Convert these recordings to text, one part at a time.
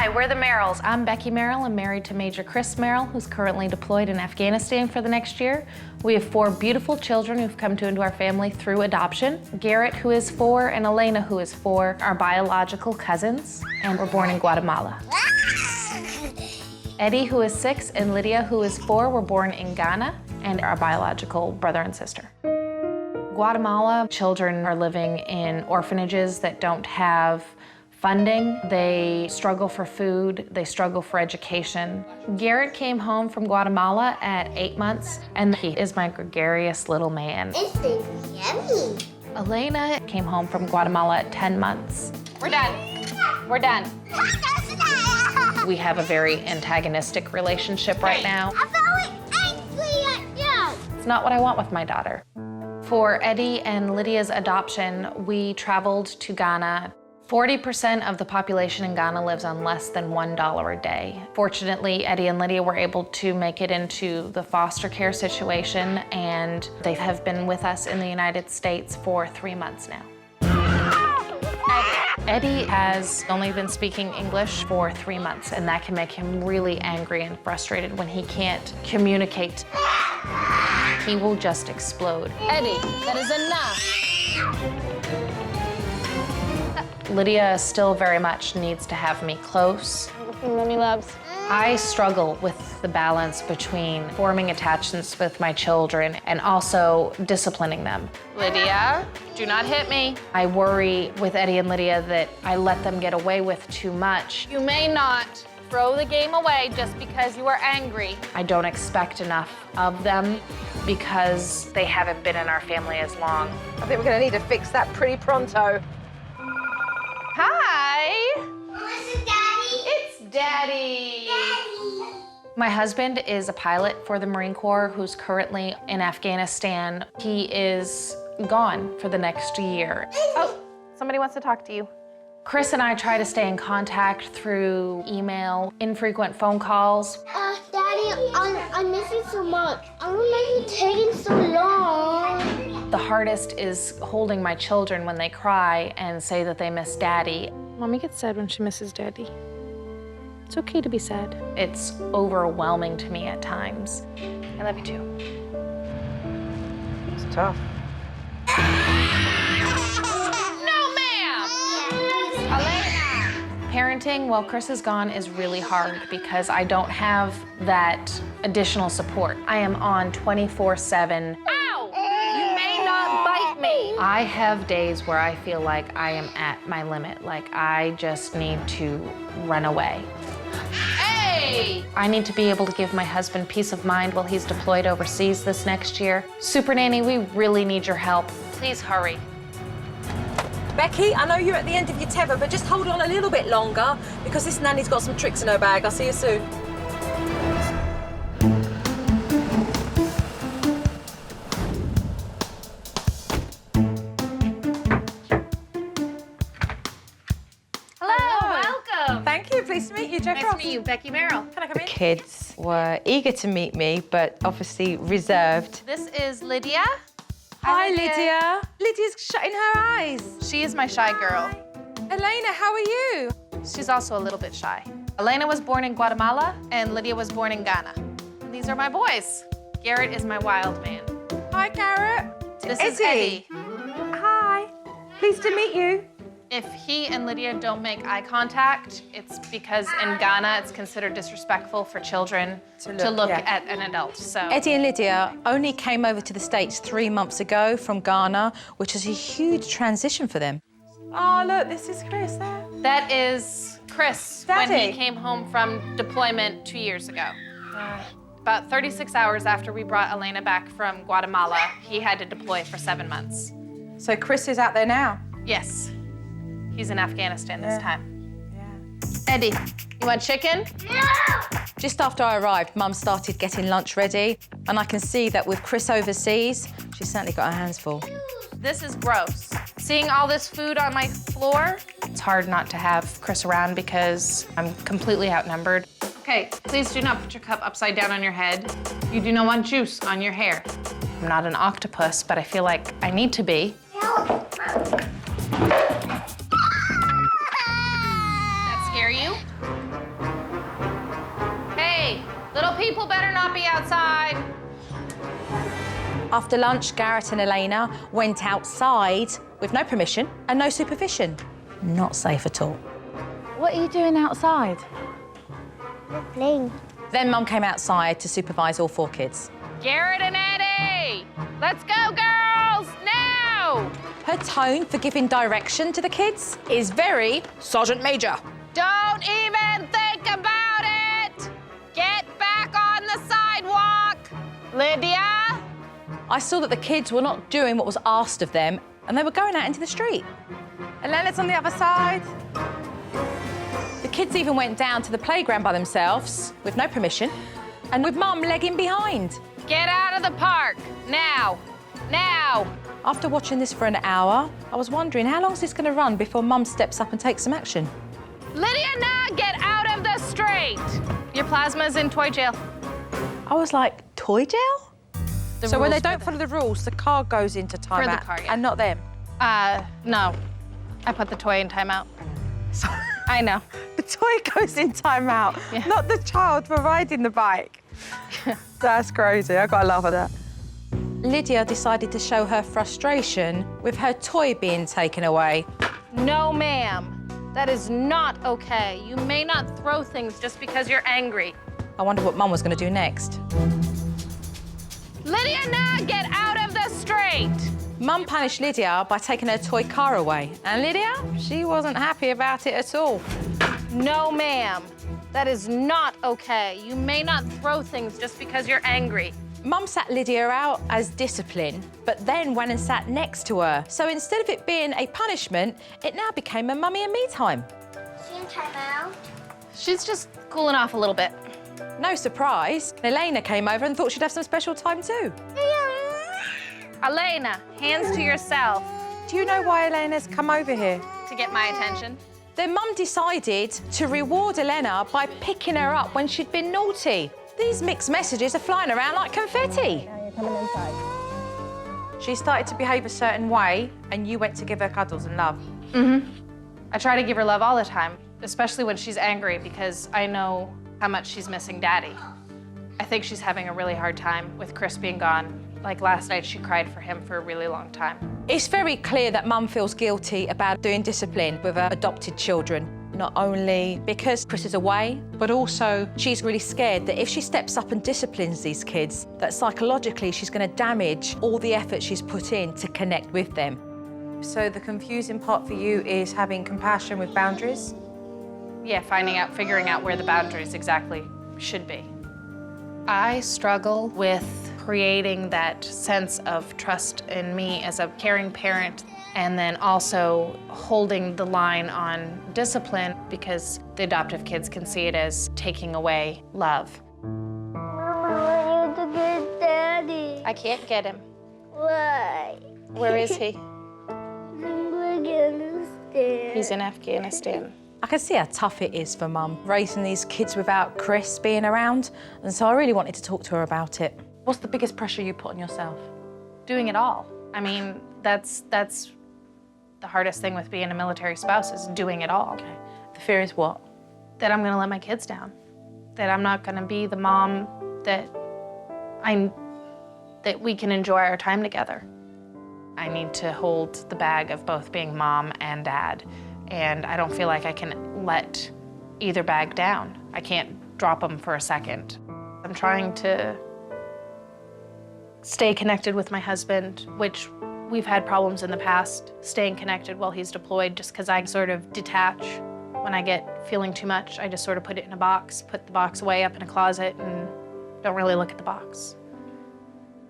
Hi, we're the Merills. I'm Becky Merill. I'm married to Major Chris Merill, who's currently deployed in Afghanistan for the next year. We have 4 beautiful children who've come into our family through adoption. Garrett, who is 4, and Elena, who is 4, are biological cousins and were born in Guatemala. Eddie, who is 6, and Lydia, who is 4, were born in Ghana and are biological brother and sister. Guatemala children are living in orphanages that don't have funding. They struggle for food, they struggle for education. Garrett came home from Guatemala at 8 months, and he is my gregarious little man. It's yummy. Elena came home from Guatemala at 10 months. We're done. We're done. We have a very antagonistic relationship right now. I'm very angry at you. It's not what I want with my daughter. For Eddie and Lydia's adoption, we traveled to Ghana. 40% of the population in Ghana lives on less than $1 a day. Fortunately, Eddie and Lydia were able to make it into the foster care situation, and they have been with us in the United States for 3 months now. Eddie has only been speaking English for 3 months, and that can make him really angry and frustrated when he can't communicate. He will just explode. Eddie, that is enough. Lydia still very much needs to have me close. Mommy loves. I struggle with the balance between forming attachments with my children and also disciplining them. Lydia, do not hit me. I worry with Eddie and Lydia that I let them get away with too much. You may not throw the game away just because you are angry. I don't expect enough of them because they haven't been in our family as long. I think we're gonna need to fix that pretty pronto. Hi. This is Daddy. It's Daddy. Daddy. My husband is a pilot for the Marine Corps who's currently in Afghanistan. He is gone for the next year. Oh, somebody wants to talk to you. Chris and I try to stay in contact through email, infrequent phone calls. Daddy, I miss you so much. I don't know you taking so long. The hardest is holding my children when they cry and say that they miss Daddy. Mommy gets sad when she misses Daddy. It's okay to be sad. It's overwhelming to me at times. I love you too. It's tough. Parenting while Chris is gone is really hard because I don't have that additional support. I am on 24/7. Ow! You may not bite me. I have days where I feel like I am at my limit, like I just need to run away. Hey! I need to be able to give my husband peace of mind while he's deployed overseas this next year. Supernanny, we really need your help. Please hurry. Becky, I know you're at the end of your tether, but just hold on a little bit longer because this nanny's got some tricks in her bag. I'll see you soon. Hello, welcome. Thank you. Pleased to meet you, Jeff. Nice to meet you, Becky Merill. Can I come The in? kids were eager to meet me, but obviously reserved. This is Lydia. Hi, Lydia. Lydia's shutting her eyes. She is my shy girl. Elena, how are you? She's also a little bit shy. Elena was born in Guatemala, and Lydia was born in Ghana. These are my boys. Garrett is my wild man. Hi, Garrett. This is Eddie. Hi. Pleased to meet you. If he and Lydia don't make eye contact, it's because in Ghana it's considered disrespectful for children to look yeah. at an adult. So Eddie and Lydia only came over to the States 3 months ago from Ghana, which is a huge transition for them. Oh, look, this is Chris there. that is Chris when Daddy. he came home from deployment 2 years ago. About 36 hours after we brought Elena back from Guatemala, he had to deploy for 7 months. So Chris is out there now? Yes, he's in Afghanistan this time. Yeah. Eddie, you want chicken? Just after I arrived, Mum started getting lunch ready, and I can see that with Chris overseas, she's certainly got her hands full. This is gross. Seeing all this food on my floor, It's hard not to have Chris around because I'm completely outnumbered. okay, please do not put your cup upside down on your head. You do not want juice on your hair. I'm not an octopus, but I feel like I need to be. That scare you? Little people better not be outside. After lunch, Garrett and Elena went outside with no permission and no supervision. Not safe at all. What are you doing outside? We're playing. Then Mum came outside to supervise all 4 kids. Garrett and Eddie, let's go, girls, now! Her tone for giving direction to the kids is very Sergeant Major. Don't even think about it! Get back on the sidewalk! Lydia? I saw that the kids were not doing what was asked of them and they were going out into the street. Elena's on the other side. The kids even went down to the playground by themselves with no permission and with Mum legging behind. Get out of the park, now, now! After watching this for an hour, I was wondering how long is this going to run before Mum steps up and takes some action? Lydia, now get out of the street! Your plasma's in toy jail. I was like, toy jail? The So when they rules for don't follow the rules, the car goes into timeout car, yeah. and not them? No. I put the toy in timeout. I know. The toy goes in timeout, Yeah. not the child for riding the bike. That's crazy. I gotta laugh at that. Lydia decided to show her frustration with her toy being taken away. No, ma'am. That is not okay. You may not throw things just because you're angry. I wonder what Mum was going to do next. Lydia, now get out of the street! Mum punished Lydia by taking her toy car away. And Lydia, she wasn't happy about it at all. No, ma'am. That is not okay. You may not throw things just because you're angry. Mum sat Lydia out as discipline, but then went and sat next to her. So instead of it being a punishment, it now became a mummy and me time. She in timeout. She's just cooling off a little bit. No surprise, Elena came over and thought she'd have some special time too. Elena, hands to yourself. Do you know why Elena's come over here? To get my attention. Then Mum decided to reward Elena by picking her up when she'd been naughty. These mixed messages are flying around like confetti. Now you're coming inside. She started to behave a certain way and you went to give her cuddles and love. I try to give her love all the time, especially when she's angry because I know how much she's missing Daddy. I think she's having a really hard time with Chris being gone. Like last night, she cried for him for a really long time. It's very clear that Mum feels guilty about doing discipline with her adopted children. Not only because Chris is away, but also she's really scared that if she steps up and disciplines these kids, that psychologically she's going to damage all the effort she's put in to connect with them. So the confusing part for you is having compassion with boundaries? Yeah, figuring out where the boundaries exactly should be. I struggle with creating that sense of trust in me as a caring parent, and then also holding the line on discipline because the adoptive kids can see it as taking away love. Mama, you to get Daddy. I can't get him. Why? Where is he? Afghanistan. He's in Afghanistan. I can see how tough it is for Mum, raising these kids without Chris being around, and so I really wanted to talk to her about it. What's the biggest pressure you put on yourself? Doing it all. I mean, that's the hardest thing with being a military spouse is doing it all. Okay. The fear is what? That I'm gonna let my kids down. That I'm not gonna be the mom that we can enjoy our time together. I need to hold the bag of both being mom and dad, and I don't feel like I can let either bag down. I can't drop them for a second. I'm trying to stay connected with my husband, which we've had problems in the past, staying connected while he's deployed, just because I sort of detach. When I get feeling too much, I just sort of put it in a box, put the box away up in a closet, and don't really look at the box.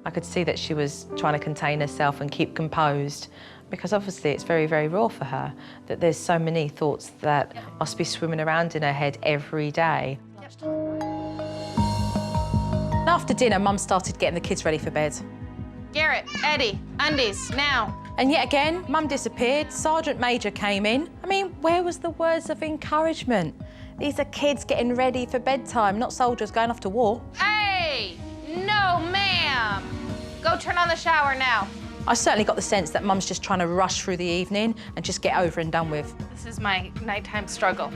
I could see that she was trying to contain herself and keep composed, because obviously it's very, very raw for her, that there's so many thoughts that must be swimming around in her head every day. After dinner, Mum started getting the kids ready for bed. Garrett, Eddie, undies, now. And yet again, Mum disappeared, Sergeant Major came in. I mean, where was the words of encouragement? These are kids getting ready for bedtime, not soldiers going off to war. Hey, no ma'am. Go turn on the shower now. I certainly got the sense that Mum's just trying to rush through the evening and just get over and done with. This is my nighttime struggle.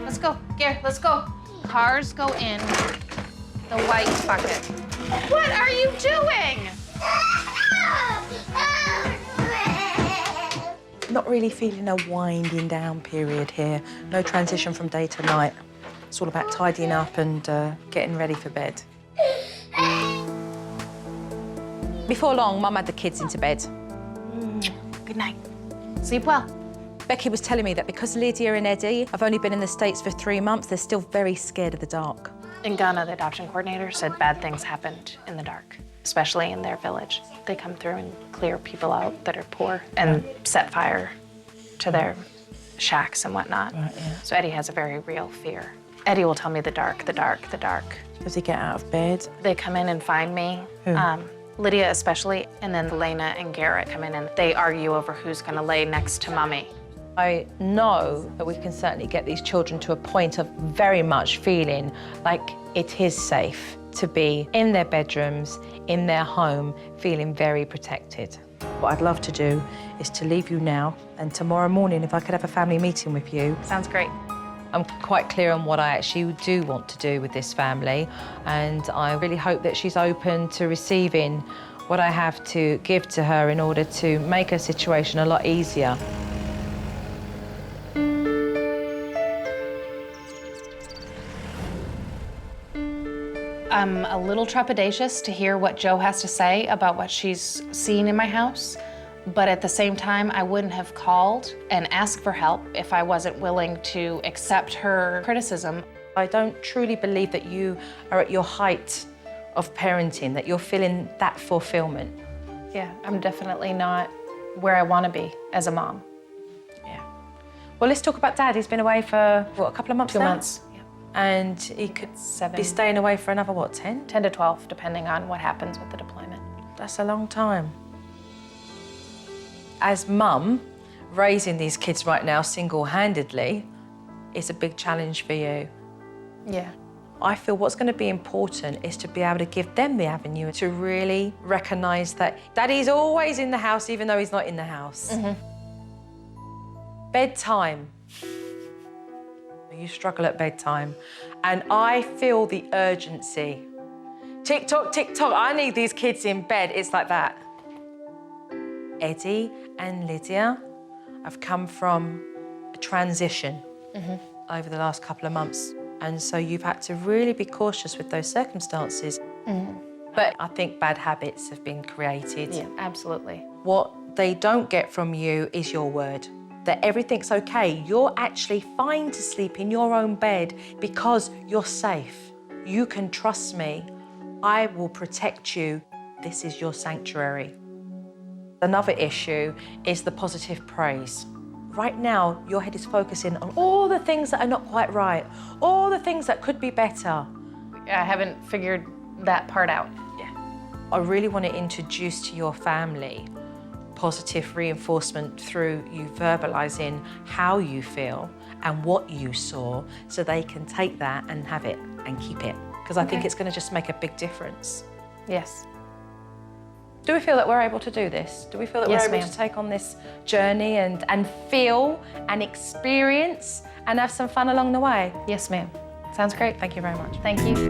Let's go, Garrett, let's go. Cars go in The white bucket. What are you doing? Not really feeling a winding down period here. No transition from day to night. It's all about tidying up and getting ready for bed. Before long, Mum had the kids into bed. Good night. Sleep well. Becky was telling me that because Lydia and Eddie have only been in the States for 3 months, they're still very scared of the dark. In Ghana, the adoption coordinator said bad things happened in the dark, especially in their village. They come through and clear people out that are poor and set fire to their shacks and whatnot. Right, yeah. So Eddie has a very real fear. Eddie will tell me the dark, the dark, the dark. Does he get out of bed? They come in and find me, Lydia especially, and then Elena and Garrett come in and they argue over who's gonna lay next to Mummy. I know that we can certainly get these children to a point of very much feeling like it is safe to be in their bedrooms, in their home, feeling very protected. What I'd love to do is to leave you now, and tomorrow morning, if I could have a family meeting with you. Sounds great. I'm quite clear on what I actually do want to do with this family, and I really hope that she's open to receiving what I have to give to her in order to make her situation a lot easier. I'm a little trepidatious to hear what Jo has to say about what she's seen in my house, but at the same time, I wouldn't have called and asked for help if I wasn't willing to accept her criticism. I don't truly believe that you are at your height of parenting, that you're feeling that fulfillment. Yeah, I'm definitely not where I want to be as a mom. Yeah. Well, let's talk about Dad. He's been away for, what, a couple of months 2 now? months. Yeah. And he could 7. be staying away for another, what, 10? 10 to 12, depending on what happens with the deployment. That's a long time. As mum, raising these kids right now single-handedly is a big challenge for you. Yeah. I feel what's going to be important is to be able to give them the avenue to really recognise that Daddy's always in the house, even though he's not in the house. Bedtime. You struggle at bedtime. And I feel the urgency. Tick-tock, tick-tock, I need these kids in bed. It's like that. Eddie and Lydia have come from a transition over the last couple of months. And so you've had to really be cautious with those circumstances. But I think bad habits have been created. Yeah, absolutely. What they don't get from you is your word, that everything's okay. You're actually fine to sleep in your own bed because you're safe. You can trust me. I will protect you. This is your sanctuary. Another issue is the positive praise. Right now, your head is focusing on all the things that are not quite right, all the things that could be better. I haven't figured that part out. Yeah. I really want to introduce to your family positive reinforcement through you verbalising how you feel and what you saw so they can take that and have it and keep it. Because I think it's going to just make a big difference. Yes. Do we feel that we're able to do this? Do we feel that Yes, we're able ma'am. to take on this journey and feel and experience and have some fun along the way? Yes, ma'am. Sounds great. Thank you very much. Thank you.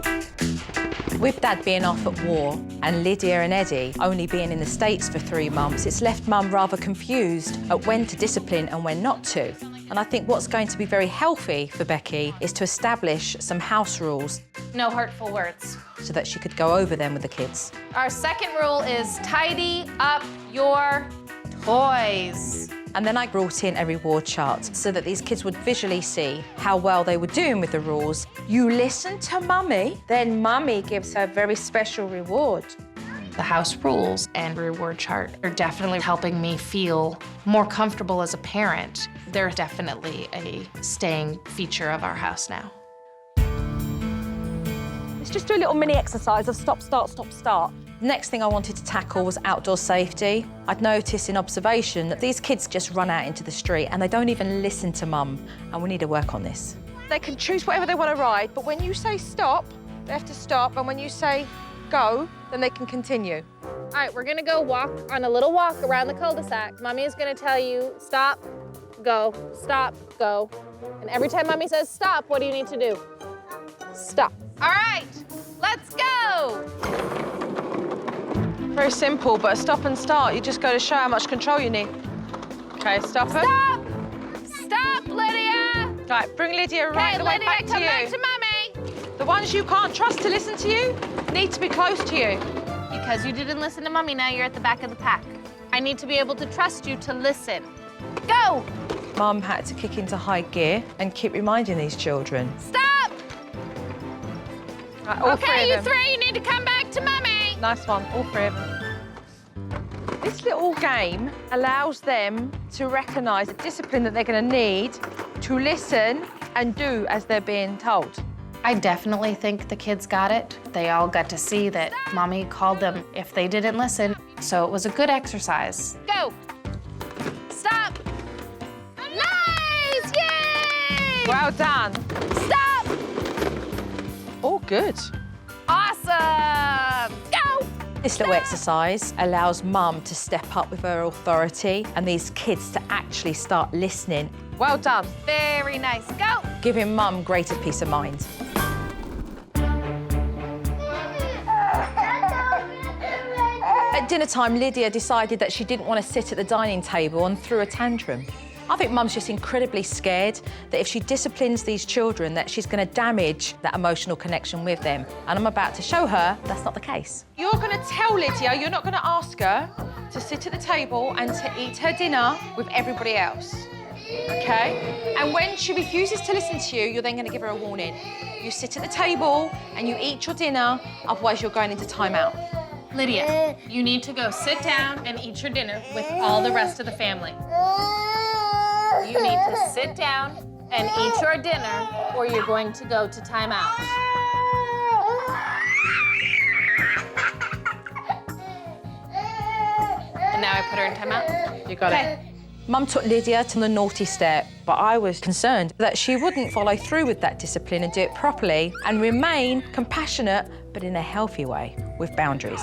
With Dad being off at war and Lydia and Eddie only being in the States for 3 months, it's left Mum rather confused at when to discipline and when not to. And I think what's going to be very healthy for Becky is to establish some house rules No hurtful words. so that she could go over them with the kids. Our second rule is tidy up your toys. And then I brought in a reward chart so that these kids would visually see how well they were doing with the rules. You listen to Mummy, then Mummy gives her a very special reward. The house rules and reward chart are definitely helping me feel more comfortable as a parent. They're definitely a staying feature of our house now. Let's just do a little mini exercise of stop, start, stop, start. Next thing I wanted to tackle was outdoor safety. I'd noticed in observation that these kids just run out into the street and they don't even listen to Mum, and we need to work on this. They can choose whatever they want to ride, but when you say stop, they have to stop, and when you say go, then they can continue. All right, we're gonna go walk on a little walk around the cul-de-sac. Mommy is gonna tell you stop, go, stop, go. And every time Mommy says stop, what do you need to do? Stop. All right, Let's go! Very simple, but a stop and start, you just go to show how much control you need. Okay, stop her. Stop! Stop, Lydia! Right, bring Lydia right the way Lydia, back to come you. back to Mummy! The ones you can't trust to listen to you need to be close to you. Because you didn't listen to Mummy, now you're at the back of the pack. I need to be able to trust you to listen. Go! Mum had to kick into high gear and keep reminding these children. Stop! Right, all three Okay, of you them. three, you need to come back to Mummy. Nice one, all three of them. This little game allows them to recognise the discipline that they're going to need to listen and do as they're being told. I definitely think the kids got it. They all got to see that Mommy called them if they didn't listen, so it was a good exercise. Go! Stop! Nice! Yay! Well done. Stop! All good. Awesome! Go! This little exercise allows Mum to step up with her authority and these kids to actually start listening. Well done. Very nice. Go! Giving Mum greater peace of mind. At dinner time, Lydia decided that she didn't want to sit at the dining table and threw a tantrum. I think Mum's just incredibly scared that if she disciplines these children, that she's going to damage that emotional connection with them. And I'm about to show her that's not the case. You're going to tell Lydia, you're not going to ask her to sit at the table and to eat her dinner with everybody else. Okay? And when she refuses to listen to you, you're then going to give her a warning. You sit at the table and you eat your dinner, otherwise you're going into timeout. Lydia, you need to go sit down and eat your dinner with all the rest of the family. You need to sit down and eat your dinner, or you're going to go to timeout. And now I put her in timeout? You got it. Mum took Lydia to the naughty step, but I was concerned that she wouldn't follow through with that discipline and do it properly and remain compassionate, but in a healthy way, with boundaries.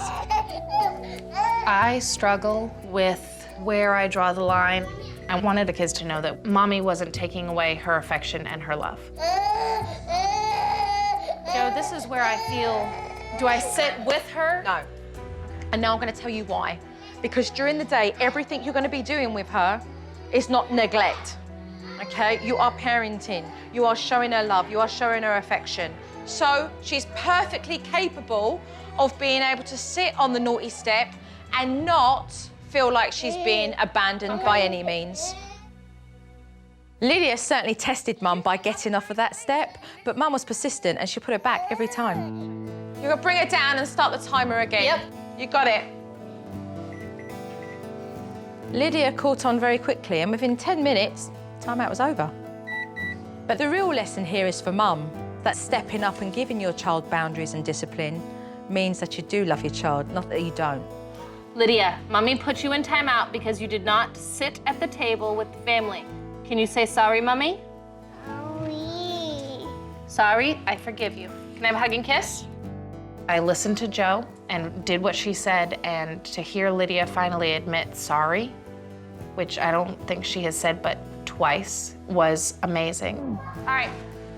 I struggle with where I draw the line. I wanted the kids to know that Mommy wasn't taking away her affection and her love. Joe, this is where I feel, do I sit with her? No. And now I'm going to tell you why. Because during the day, everything you're going to be doing with her is not neglect, okay? You are parenting. You are showing her love. You are showing her affection. So she's perfectly capable of being able to sit on the naughty step and not feel like she's being abandoned by any means. Lydia certainly tested Mum by getting off of that step, but Mum was persistent and she put her back every time. You're gonna bring her down and start the timer again. Yep. You got it. Lydia caught on very quickly, and within 10 minutes, timeout was over. But the real lesson here is for Mum, that stepping up and giving your child boundaries and discipline means that you do love your child, not that you don't. Lydia, Mommy put you in timeout because you did not sit at the table with the family. Can you say sorry, Mommy? Sorry. Sorry, I forgive you. Can I have a hug and kiss? I listened to Jo and did what she said, and to hear Lydia finally admit sorry, which I don't think she has said but twice, was amazing. All right,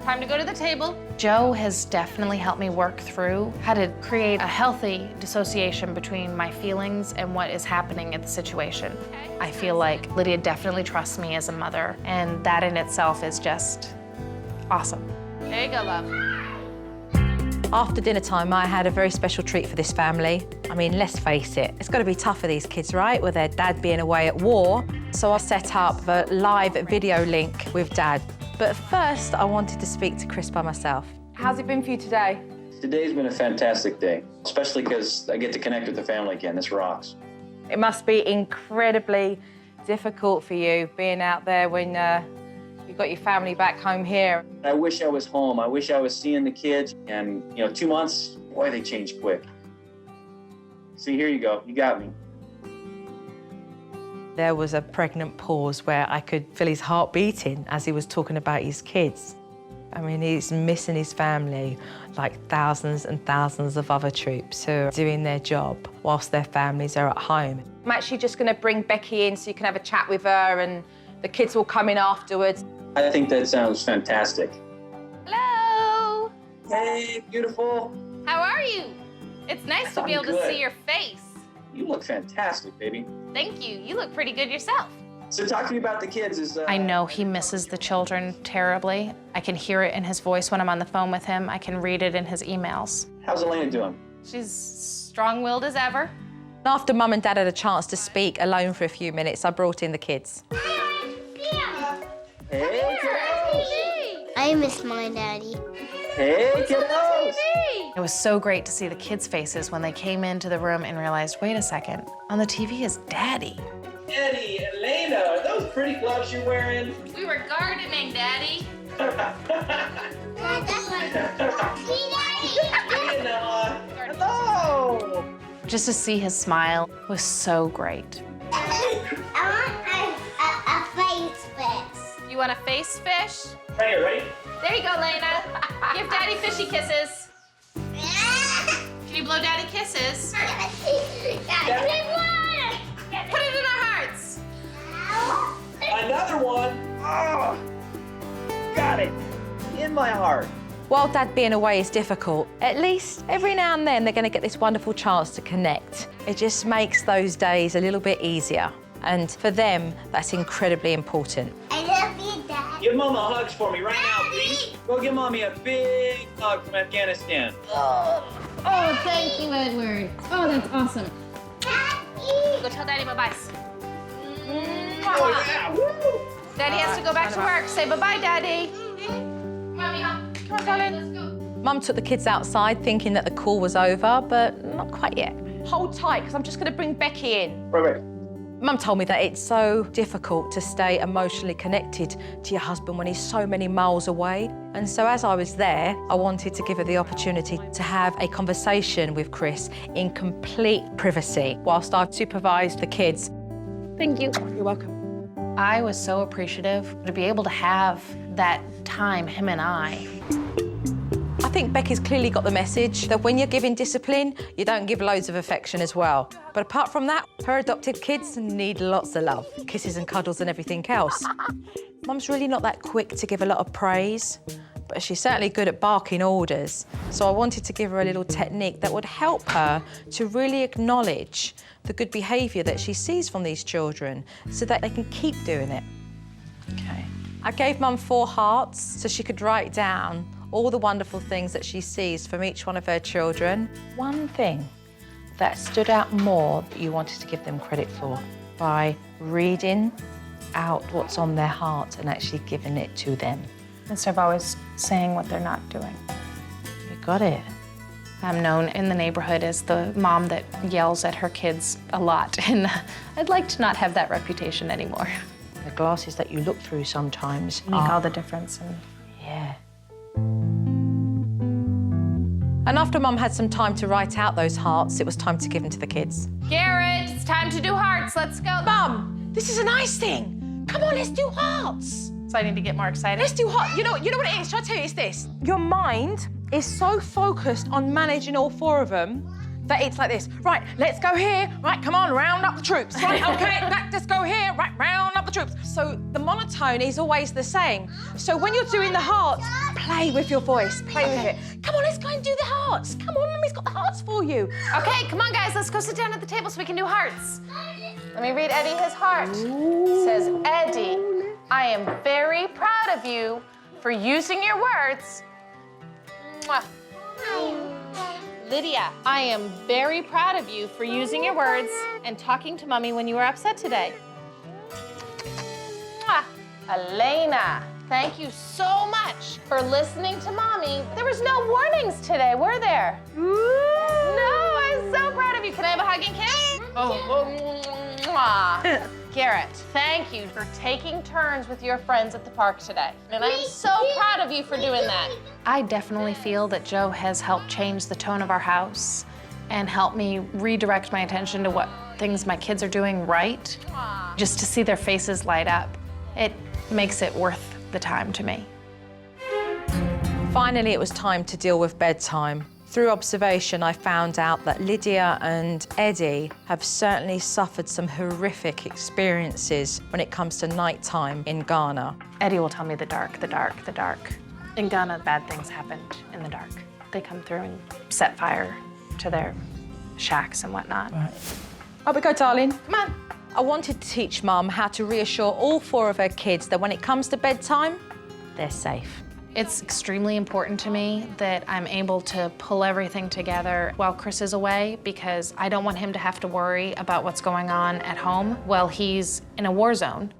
time to go to the table. Jo has definitely helped me work through how to create a healthy dissociation between my feelings and what is happening at the situation. I feel like Lydia definitely trusts me as a mother, and that in itself is just awesome. There you go, love. After dinner time, I had a very special treat for this family. I mean, let's face it, it's got to be tough for these kids, right? With their dad being away at war. So I set up a live video link with Dad. But first, I wanted to speak to Chris by myself. How's it been for you today? Today's been a fantastic day, especially because I get to connect with the family again. This rocks. It must be incredibly difficult for you being out there when you've got your family back home here. I wish I was home. I wish I was seeing the kids. And, 2 months, boy, they change quick. See, here you go. You got me. There was a pregnant pause where I could feel his heart beating as he was talking about his kids. I mean, he's missing his family like thousands and thousands of other troops who are doing their job whilst their families are at home. I'm actually just going to bring Becky in so you can have a chat with her, and the kids will come in afterwards. I think that sounds fantastic. Hello. Hey, beautiful. How are you? It's nice to be able to see your face. You look fantastic, baby. Thank you. You look pretty good yourself. So talk to me about the kids. I know he misses the children terribly. I can hear it in his voice when I'm on the phone with him. I can read it in his emails. How's Elena doing? She's strong-willed as ever. After Mum and Dad had a chance to speak alone for a few minutes, I brought in the kids. Hey, I miss my daddy. hey, kiddos! It was so great to see the kids' faces when they came into the room and realized, wait a second, on the TV is Daddy. Eddie, Elena, are those pretty gloves you're wearing? We were gardening, Daddy. Hello! Just to see his smile was so great. I want a face fix. You want a face fish? Right here, ready? There you go, Lena. Give Daddy fishy kisses. Can you blow Daddy kisses? Put it in our hearts. Another one. Oh, got it. In my heart. While Dad being away is difficult, at least every now and then they're going to get this wonderful chance to connect. It just makes those days a little bit easier. And for them, that's incredibly important. I love you, Dad. Give Mama hugs for me right now, please. Go give Mommy a big hug from Afghanistan. Oh, thank you, Edward. Oh, that's awesome. Go tell Daddy bye-bye. Oh, yeah. Woo! Daddy has to go back to work. Say bye-bye, Daddy. Mommy, come on, darling. Let's go. Mum took the kids outside thinking that the call was over, but not quite yet. Hold tight, because I'm just going to bring Becky in. Right. Mum told me that it's so difficult to stay emotionally connected to your husband when he's so many miles away. And so as I was there, I wanted to give her the opportunity to have a conversation with Chris in complete privacy whilst I've supervised the kids. Thank you. You're welcome. I was so appreciative to be able to have that time, him and I. I think Becky's clearly got the message that when you're giving discipline, you don't give loads of affection as well. But apart from that, her adopted kids need lots of love, kisses and cuddles and everything else. Mum's really not that quick to give a lot of praise, but she's certainly good at barking orders. So I wanted to give her a little technique that would help her to really acknowledge the good behaviour that she sees from these children so that they can keep doing it. Okay. I gave Mum 4 hearts so she could write down all the wonderful things that she sees from each one of her children. One thing that stood out more that you wanted to give them credit for by reading out what's on their heart and actually giving it to them. Instead of always saying what they're not doing. You got it. I'm known in the neighborhood as the mom that yells at her kids a lot, and I'd like to not have that reputation anymore. The glasses that you look through sometimes Make all the difference. Yeah. And after Mum had some time to write out those hearts, it was time to give them to the kids. Garrett, it's time to do hearts. Let's go. Mum, this is a nice thing. Come on, let's do hearts. So I need to get more excited. Let's do hearts. You know what it is? Shall I tell you, it's this. Your mind is so focused on managing all 4 of them that it's like this. Right, let's go here. Right, come on, round up the troops. Right, okay, back, let's go here. Right, round up the troops. So the monotone is always the same. So when you're doing the hearts, play with your voice, play with it. Come on, let's go and do the hearts. Come on, Mummy's got the hearts for you. Okay, come on, guys. Let's go sit down at the table so we can do hearts. Let me read Eddie his heart. It says, Eddie, I am very proud of you for using your words. Mwah. Lydia, I am very proud of you for using your words and talking to Mommy when you were upset today. Mwah. Elena, thank you so much for listening to Mommy. There was no warnings today, were there? No, I'm so proud of you. Can I have a hug and kiss? Mwah. Garrett, thank you for taking turns with your friends at the park today. And I'm so proud of you for doing that. I definitely feel that Joe has helped change the tone of our house and helped me redirect my attention to what things my kids are doing right. Just to see their faces light up, it makes it worth the time to me. Finally, it was time to deal with bedtime. Through observation, I found out that Lydia and Eddie have certainly suffered some horrific experiences when it comes to nighttime in Ghana. Eddie will tell me the dark, the dark, the dark. In Ghana, bad things happened in the dark. They come through and set fire to their shacks and whatnot. Right. Up we go, darling. Come on. I wanted to teach Mum how to reassure all 4 of her kids that when it comes to bedtime, they're safe. It's extremely important to me that I'm able to pull everything together while Chris is away, because I don't want him to have to worry about what's going on at home while he's in a war zone.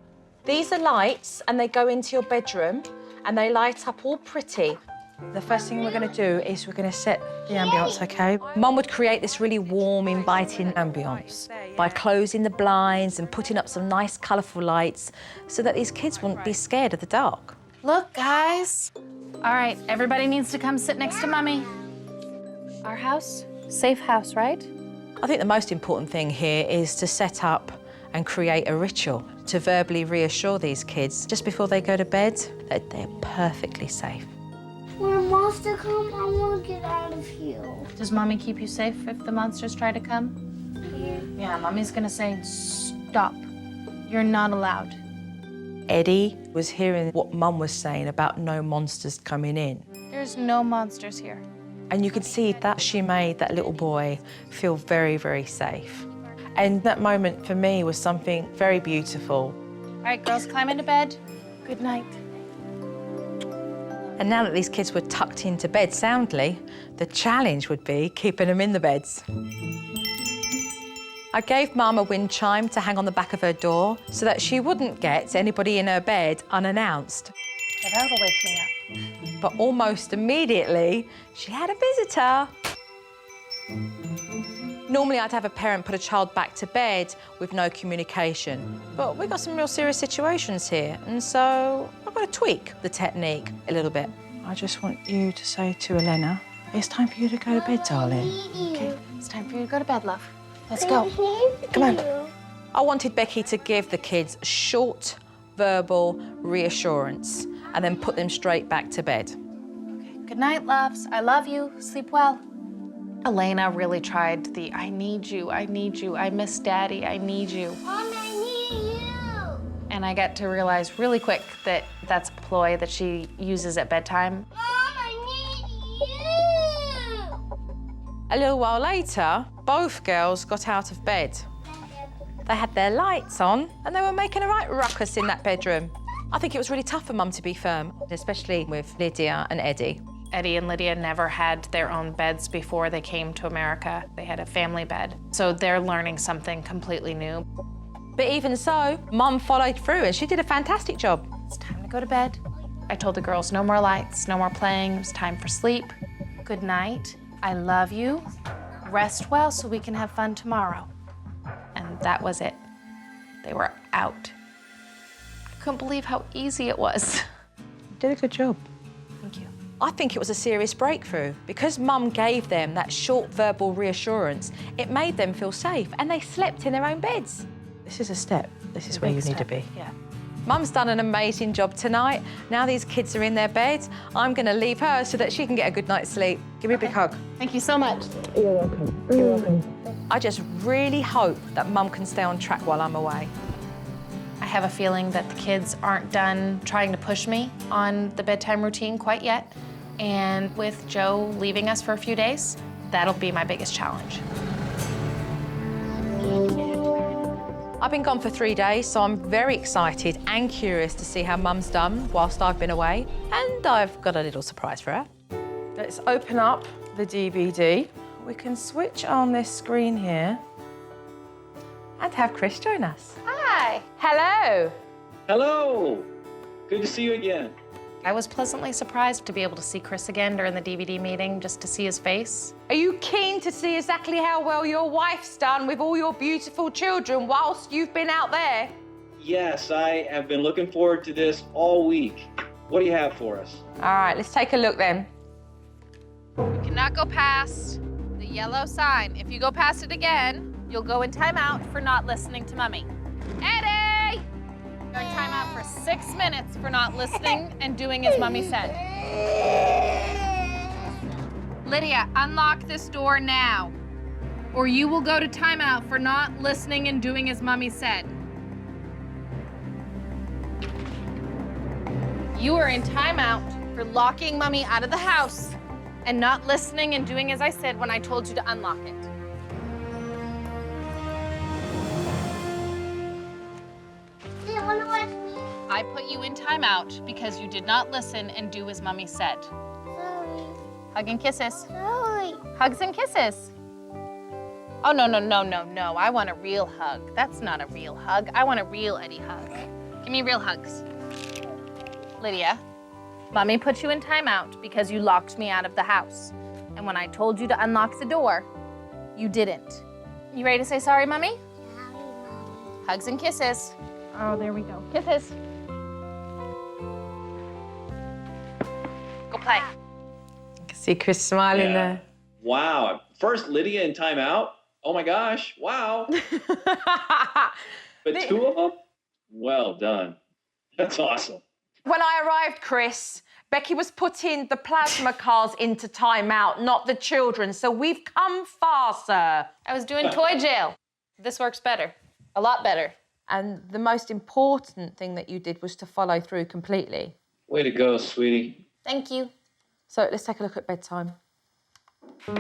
These are lights, and they go into your bedroom, and they light up all pretty. The first thing we're going to do is we're going to set the ambience, OK? Mum would create this really warm, inviting ambience by closing the blinds and putting up some nice, colourful lights so that these kids wouldn't be scared of the dark. Look, guys. All right, everybody needs to come sit next to Mummy. Our house, safe house, right? I think the most important thing here is to set up and create a ritual to verbally reassure these kids just before they go to bed that they're perfectly safe. When a monster comes, I want to get out of here. Does Mommy keep you safe if the monsters try to come? Yeah, Mommy's gonna say, stop. You're not allowed. Eddie was hearing what Mum was saying about no monsters coming in. There's no monsters here. And you could see that she made that little boy feel very, very safe. And that moment for me was something very beautiful. All right, girls, climb into bed. Good night. And now that these kids were tucked into bed soundly, the challenge would be keeping them in the beds. I gave Mum a wind chime to hang on the back of her door so that she wouldn't get anybody in her bed unannounced. That'll wake me up. But almost immediately, she had a visitor. Normally, I'd have a parent put a child back to bed with no communication. But we've got some real serious situations here, and so I've got to tweak the technique a little bit. I just want you to say to Elena, it's time for you to go to bed, darling. Okay, it's time for you to go to bed, love. Let's go. Come on. I wanted Becky to give the kids short, verbal reassurance and then put them straight back to bed. Okay, good night, loves. I love you. Sleep well. Elena really tried the I need you, I miss Daddy, I need you. Mom, I need you. And I got to realize really quick that that's a ploy that she uses at bedtime. Mom, I need you. A little while later, both girls got out of bed. They had their lights on and they were making a right ruckus in that bedroom. I think it was really tough for Mum to be firm, especially with Lydia and Eddie. Eddie and Lydia never had their own beds before they came to America. They had a family bed. So they're learning something completely new. But even so, Mum followed through and she did a fantastic job. It's time to go to bed. I told the girls no more lights, no more playing. It was time for sleep. Good night. I love you. Rest well so we can have fun tomorrow. And that was it. They were out. I couldn't believe how easy it was. You did a good job. Thank you. I think it was a serious breakthrough. Because Mum gave them that short verbal reassurance, it made them feel safe and they slept in their own beds. This is a step. This is where you need to be. Yeah. Mum's done an amazing job tonight. Now these kids are in their beds, I'm going to leave her so that she can get a good night's sleep. Give me a big hug. Thank you so much. You're welcome. You're welcome. I just really hope that Mum can stay on track while I'm away. I have a feeling that the kids aren't done trying to push me on the bedtime routine quite yet. And with Joe leaving us for a few days, that'll be my biggest challenge. I've been gone for 3 days, so I'm very excited and curious to see how Mum's done whilst I've been away. And I've got a little surprise for her. Let's open up the DVD. We can switch on this screen here and have Chris join us. Hi. Hello. Hello. Good to see you again. I was pleasantly surprised to be able to see Chris again during the DVD meeting, just to see his face. Are you keen to see exactly how well your wife's done with all your beautiful children whilst you've been out there? Yes, I have been looking forward to this all week. What do you have for us? All right, let's take a look then. You cannot go past the yellow sign. If you go past it again, you'll go in timeout for not listening to Mummy. Eddie! Go in timeout for 6 minutes for not listening and doing as Mummy said. Lydia, unlock this door now, or you will go to timeout for not listening and doing as Mummy said. You are in timeout for locking Mummy out of the house and not listening and doing as I said when I told you to unlock it. They wanna watch me. I put you in timeout because you did not listen and do as Mommy said. Sorry. Hug and kisses. Sorry. Hugs and kisses. Oh, no, no, no, no, no. I want a real hug. That's not a real hug. I want a real Eddie hug. Give me real hugs. Lydia, Mommy put you in timeout because you locked me out of the house. And when I told you to unlock the door, you didn't. You ready to say sorry, Mommy? Sorry, Mommy. Hugs and kisses. Oh, there we go. Kisses. Go play. I can see Chris smiling there. Wow. First, Lydia in timeout. Oh my gosh. Wow. But two of them? Well done. That's awesome. When I arrived, Chris, Becky was putting the plasma cars into timeout, not the children. So we've come far, sir. I was doing toy jail. This works better. A lot better. And the most important thing that you did was to follow through completely. Way to go, sweetie. Thank you. So let's take a look at bedtime. Look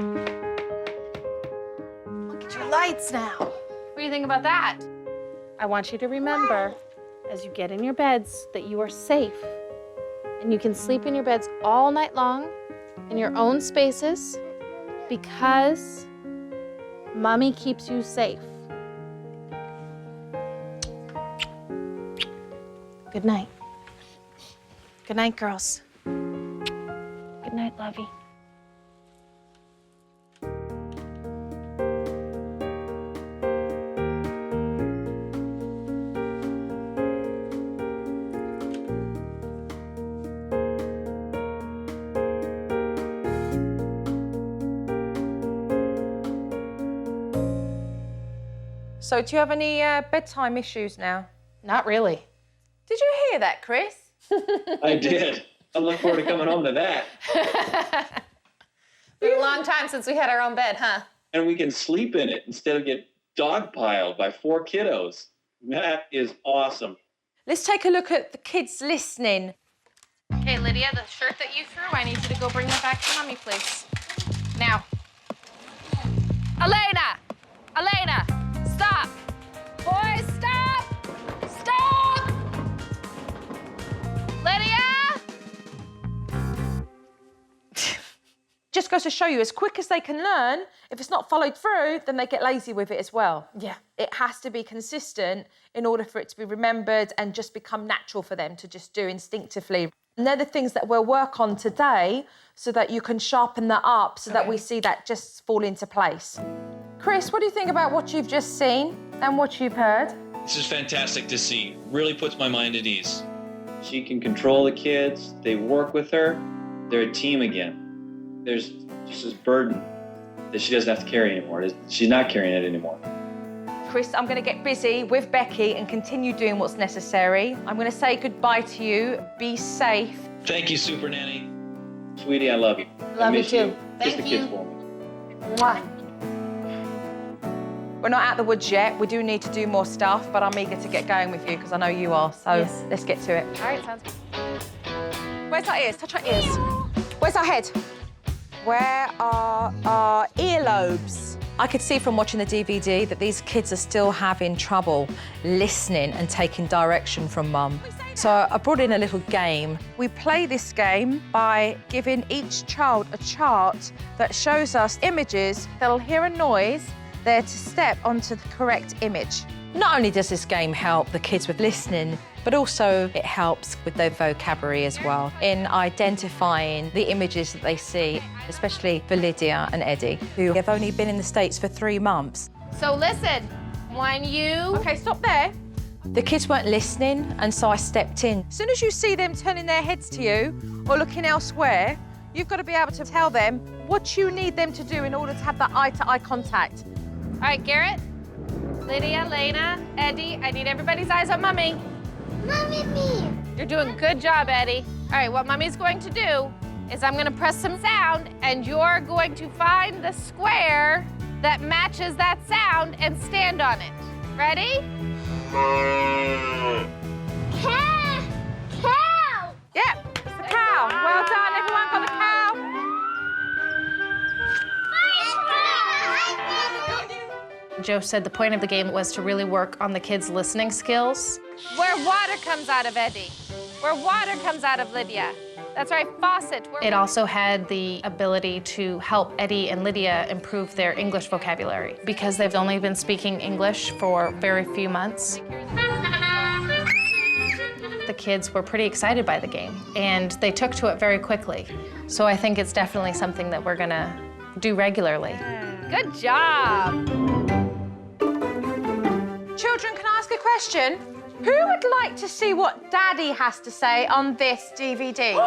at your lights now. What do you think about that? I want you to remember, as you get in your beds, that you are safe. And you can sleep in your beds all night long, in your own spaces, because Mommy keeps you safe. Good night. Good night, girls. Good night, Lovey. So do you have any bedtime issues now? Not really. Did you hear that, Chris? I did. I look forward to coming home to that. It's been a long time since we had our own bed, huh? And we can sleep in it instead of get dogpiled by 4 kiddos. That is awesome. Let's take a look at the kids listening. Okay, Lydia, the shirt that you threw, I need you to go bring that back to Mommy, please. Now. Elena! Elena! Stop! Boys, stop! Stop! Lydia! Just goes to show you, as quick as they can learn, if it's not followed through, then they get lazy with it as well. Yeah. It has to be consistent in order for it to be remembered and just become natural for them to just do instinctively. And they're the things that we'll work on today so that you can sharpen that up so that we see that just fall into place. Chris, what do you think about what you've just seen and what you've heard? This is fantastic to see. Really puts my mind at ease. She can control the kids. They work with her. They're a team again. There's just this burden that she doesn't have to carry anymore. She's not carrying it anymore. Chris, I'm going to get busy with Becky and continue doing what's necessary. I'm going to say goodbye to you. Be safe. Thank you, Supernanny. Sweetie, I love you. Love I you miss too. Kiss Thank the you. kids for me. Mwah. We're not out of the woods yet. We do need to do more stuff, but I'm eager to get going with you because I know you are. So Yes. let's get to it. All right, sounds good. Where's our ears? Touch our ears. Where's our head? Where are our earlobes? I could see from watching the DVD that these kids are still having trouble listening and taking direction from Mum. So I brought in a little game. We play this game by giving each child a chart that shows us images. They'll hear a noise, they're to step onto the correct image. Not only does this game help the kids with listening, but also it helps with their vocabulary as well in identifying the images that they see, especially for Lydia and Eddie, who have only been in the States for 3 months. So listen, when you... Okay, stop there. The kids weren't listening, and so I stepped in. As soon as you see them turning their heads to you or looking elsewhere, you've got to be able to tell them what you need them to do in order to have that eye-to-eye contact. All right, Garrett, Lydia, Lena, Eddie, I need everybody's eyes on Mommy. Mommy, me. You're doing a good job, Eddie. All right, what Mommy's going to do is I'm going to press some sound, and you're going to find the square that matches that sound and stand on it. Ready? Cow. Cow. Yep, it's the cow. Well done, everyone got the cow. Joe said the point of the game was to really work on the kids' listening skills. Where water comes out of Eddie. Where water comes out of Lydia. That's right, faucet. It also had the ability to help Eddie and Lydia improve their English vocabulary because they've only been speaking English for very few months. The kids were pretty excited by the game, and they took to it very quickly. So I think it's definitely something that we're gonna do regularly. Good job! Children, can I ask a question? Who would like to see what Daddy has to say on this DVD?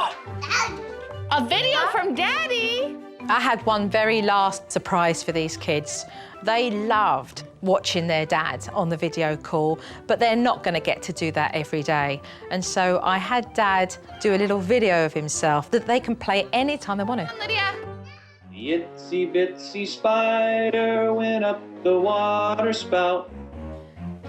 A video from Daddy! I had one very last surprise for these kids. They loved watching their dad on the video call, but they're not going to get to do that every day. And so I had Dad do a little video of himself that they can play anytime they want to. Lydia! The itsy bitsy spider went up the water spout.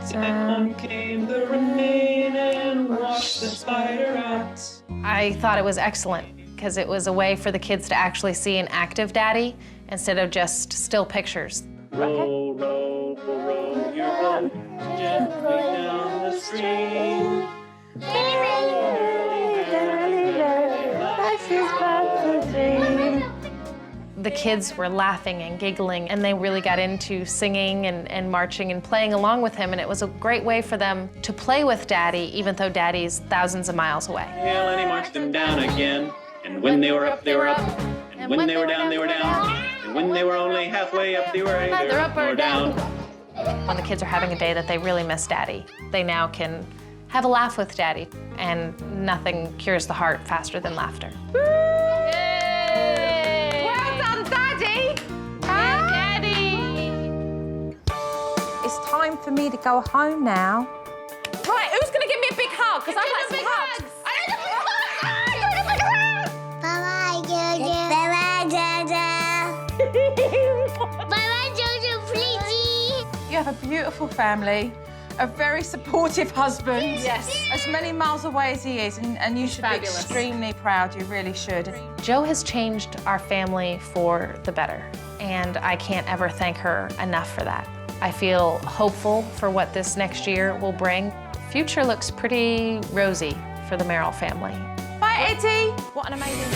Down came the rain and washed the spider out. I thought it was excellent because it was a way for the kids to actually see an active daddy instead of just still pictures. Row, row, row your boat gently down the stream. The kids were laughing and giggling, and they really got into singing and marching and playing along with him, and it was a great way for them to play with Daddy, even though Daddy's thousands of miles away. Yeah, and he marched them down again. And when they were up, they were up. And when they were down, they were down. And when they were only halfway up, they were either up or down. When the kids are having a day that they really miss Daddy, they now can have a laugh with Daddy, and nothing cures the heart faster than laughter. Time for me to go home now. Right, who's going to give me a big hug? Because I like some hugs. Bye-bye, Jojo. Bye-bye, Jojo. Bye-bye, Jojo, please. You have a beautiful family, a very supportive husband. Yes. As many miles away as he is, and you should Fabulous. be extremely proud. You really should. Joe has changed our family for the better, and I can't ever thank her enough for that. I feel hopeful for what this next year will bring. The future looks pretty rosy for the Merill family. Bye, Eddie. What an amazing